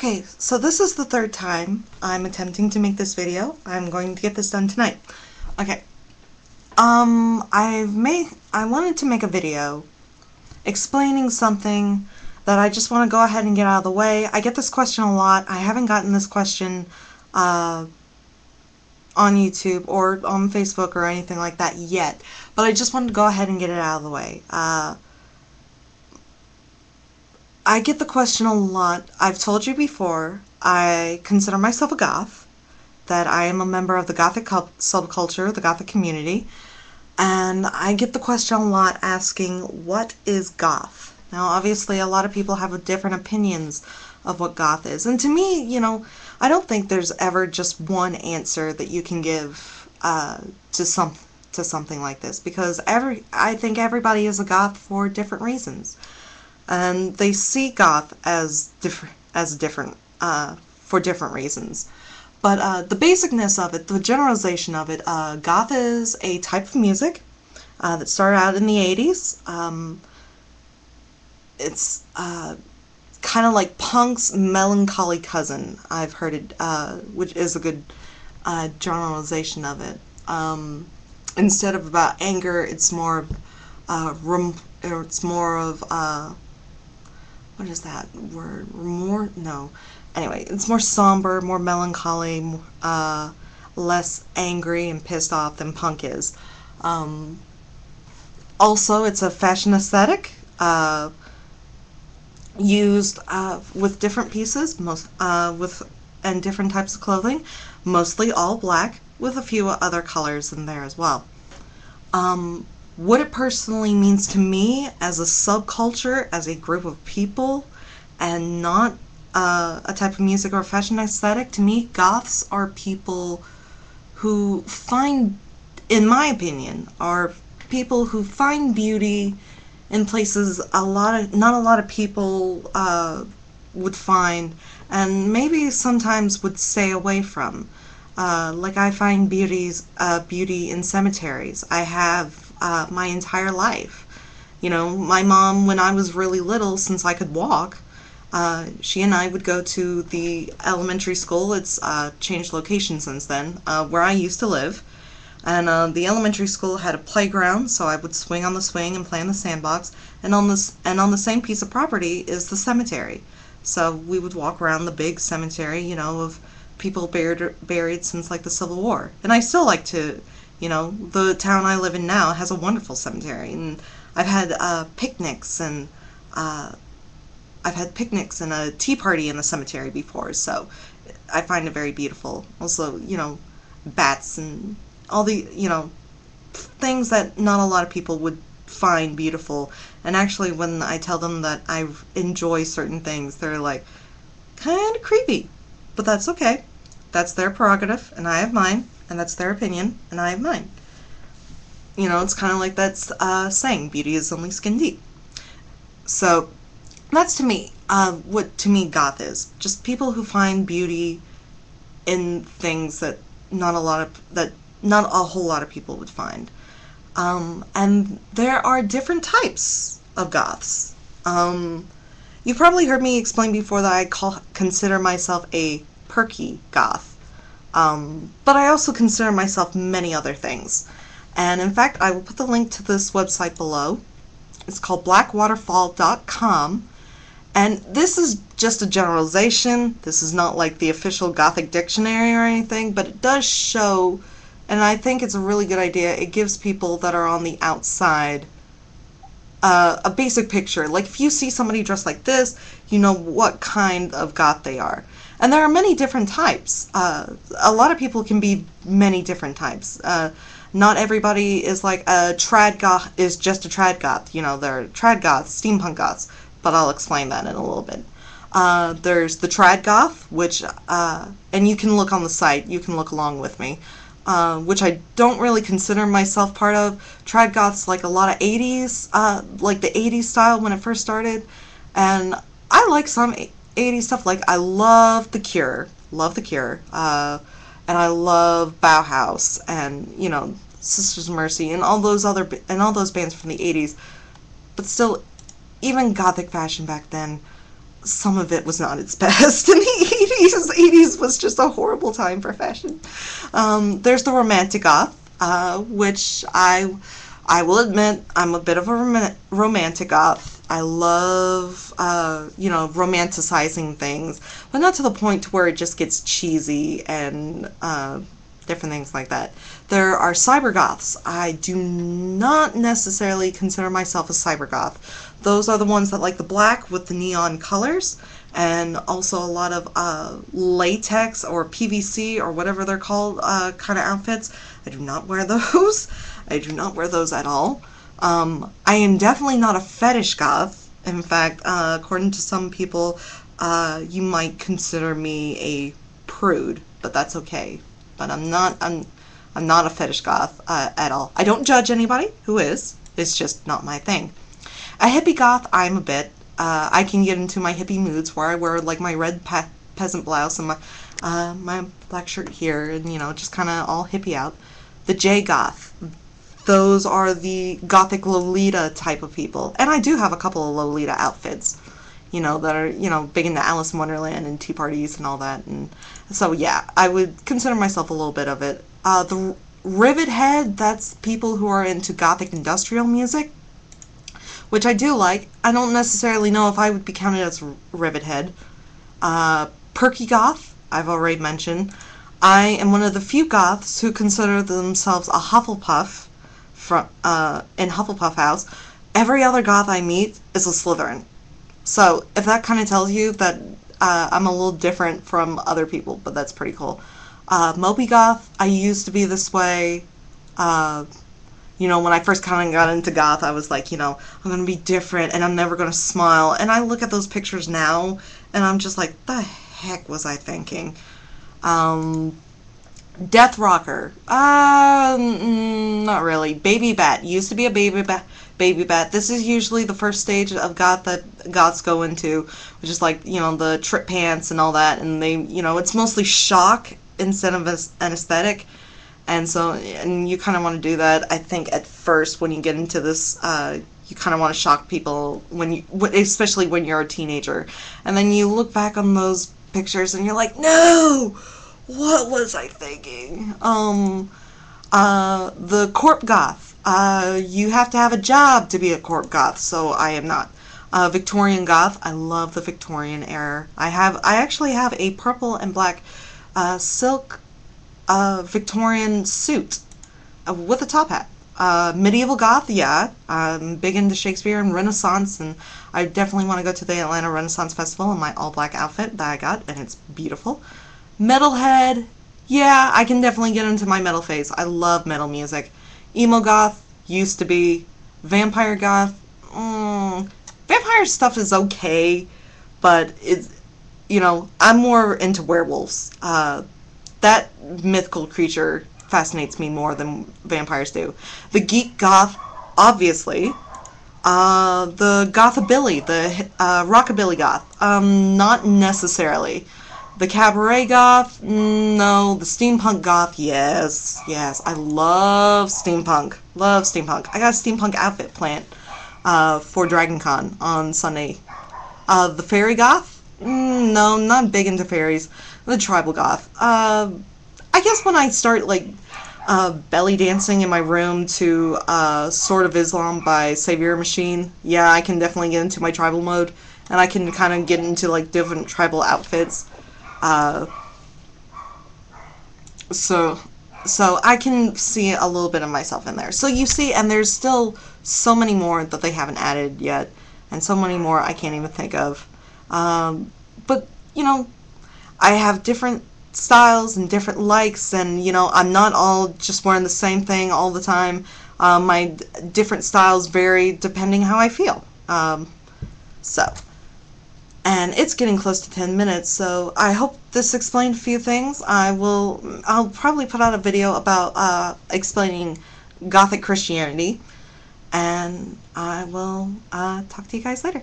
Okay, so this is the third time I'm attempting to make this video. I'm going to get this done tonight. Okay. I wanted to make a video explaining something that I just want to go ahead and get out of the way. I get this question a lot. I haven't gotten this question on YouTube or on Facebook or anything like that yet, but I just wanted to go ahead and get it out of the way. I get the question a lot. I've told you before, I consider myself a goth, that I am a member of the gothic subculture, the gothic community, and I get the question a lot asking, what is goth? Now, obviously, a lot of people have different opinions of what goth is, and to me, I don't think there's ever just one answer that you can give to something like this, because I think everybody is a goth for different reasons. And they see goth as different for different reasons. But the basicness of it, the generalization of it, goth is a type of music that started out in the 80s. It's kind of like punk's melancholy cousin, I've heard it, which is a good generalization of it. Instead of about anger, it's more of what is that word? More? No. Anyway, it's more somber, more melancholy, less angry and pissed off than punk is. Also, it's a fashion aesthetic, used with different pieces, and different types of clothing, mostly all black, with a few other colors in there as well. What it personally means to me as a subculture, as a group of people, and not a type of music or fashion aesthetic, to me, goths are people who find, in my opinion, are people who find beauty in places not a lot of people would find, and maybe sometimes would stay away from. Like I find beauty in cemeteries. I have my entire life. My mom, when I was really little, since I could walk, she and I would go to the elementary school. It's changed location since then, where I used to live. And the elementary school had a playground, so I would swing on the swing and play in the sandbox. And on the same piece of property is the cemetery. So we would walk around the big cemetery, of people buried since like the Civil War. And I still like to. The town I live in now has a wonderful cemetery, and I've had picnics and a tea party in the cemetery before, so I find it very beautiful. Also, bats and all the, things that not a lot of people would find beautiful. And actually, when I tell them that I enjoy certain things, they're like, kind of creepy. But that's okay. That's their prerogative, and I have mine. And that's their opinion, and I have mine. It's kind of like that saying, beauty is only skin deep. So, that's to me, what to me goth is. Just people who find beauty in things that not a whole lot of people would find. And there are different types of goths. You've probably heard me explain before that I consider myself a perky goth. But I also consider myself many other things. And in fact, I will put the link to this website below. It's called blackwaterfall.com. And this is just a generalization. This is not like the official Gothic dictionary or anything, but it does show, and I think it's a really good idea, it gives people that are on the outside a basic picture. Like if you see somebody dressed like this, you know what kind of goth they are. And there are many different types. A lot of people can be many different types. Not everybody is like a trad goth is just a trad goth. There are trad goths, steampunk goths, but I'll explain that in a little bit. There's the trad goth, which, and you can look on the site, you can look along with me, which I don't really consider myself part of. Trad goth's like a lot of 80s, like the 80s style when it first started, and I like some 80s stuff. Like I love The Cure, and I love Bauhaus, and Sisters of Mercy, and all those bands from the 80s. But still, even Gothic fashion back then, some of it was not its best in the 80s. 80s was just a horrible time for fashion. There's the romantic goth, which I will admit I'm a bit of a romantic goth. I love, romanticizing things, but not to the point where it just gets cheesy and different things like that. There are cyber goths. I do not necessarily consider myself a cyber goth. Those are the ones that like the black with the neon colors, and also a lot of latex or PVC or whatever they're called kind of outfits. I do not wear those. I do not wear those at all. I am definitely not a fetish goth. In fact, according to some people, you might consider me a prude, but that's okay. But I'm not a fetish goth at all. I don't judge anybody who is. It's just not my thing. A hippie goth, I'm a bit. I can get into my hippie moods where I wear like my red peasant blouse and my black shirt here, and just kind of all hippie out. The J goth. Those are the gothic Lolita type of people. And I do have a couple of Lolita outfits, that are, big into Alice in Wonderland and tea parties and all that. And so, yeah, I would consider myself a little bit of it. The Rivet Head, that's people who are into gothic industrial music, which I do like. I don't necessarily know if I would be counted as Rivet Head. Perky goth, I've already mentioned. I am one of the few goths who consider themselves a Hufflepuff. In Hufflepuff House. Every other goth I meet is a Slytherin. So if that kind of tells you that I'm a little different from other people, but that's pretty cool. Moby goth, I used to be this way. When I first kind of got into goth, I was like, I'm going to be different and I'm never going to smile. And I look at those pictures now and I'm just like, the heck was I thinking? Death rocker. Not really. Baby bat. Used to be a baby bat. This is usually the first stage of goth that goths go into, which is like, the trip pants and all that, and they, it's mostly shock instead of an aesthetic. And so, and you kind of want to do that, I think, at first when you get into this, you kind of want to shock people especially when you're a teenager. And then you look back on those pictures and you're like, no! What was I thinking? The corp goth. You have to have a job to be a corp goth, so I am not. Victorian goth. I love the Victorian era. I actually have a purple and black silk Victorian suit with a top hat. Medieval goth, yeah. I'm big into Shakespeare and Renaissance, and I definitely want to go to the Atlanta Renaissance Festival in my all-black outfit that I got, and it's beautiful. Metalhead, yeah, I can definitely get into my metal phase. I love metal music. Emo goth, used to be. Vampire goth, vampire stuff is okay, but it's, I'm more into werewolves. That mythical creature fascinates me more than vampires do. The geek goth, obviously. The gothabilly, the rockabilly goth, not necessarily. The cabaret goth, no. The steampunk goth, yes. I love steampunk. I got a steampunk outfit planned for DragonCon on Sunday. The fairy goth, no, not big into fairies. The tribal goth. I guess when I start belly dancing in my room to Sword of Islam by Savior Machine, yeah, I can definitely get into my tribal mode, and I can kind of get into different tribal outfits. So I can see a little bit of myself in there. So you see, and there's still so many more that they haven't added yet, and so many more I can't even think of. But, I have different styles and different likes, and, I'm not all just wearing the same thing all the time. My different styles vary depending how I feel. And it's getting close to 10 minutes, so I hope this explained a few things. I'll probably put out a video about explaining Gothic Christianity, and I will talk to you guys later.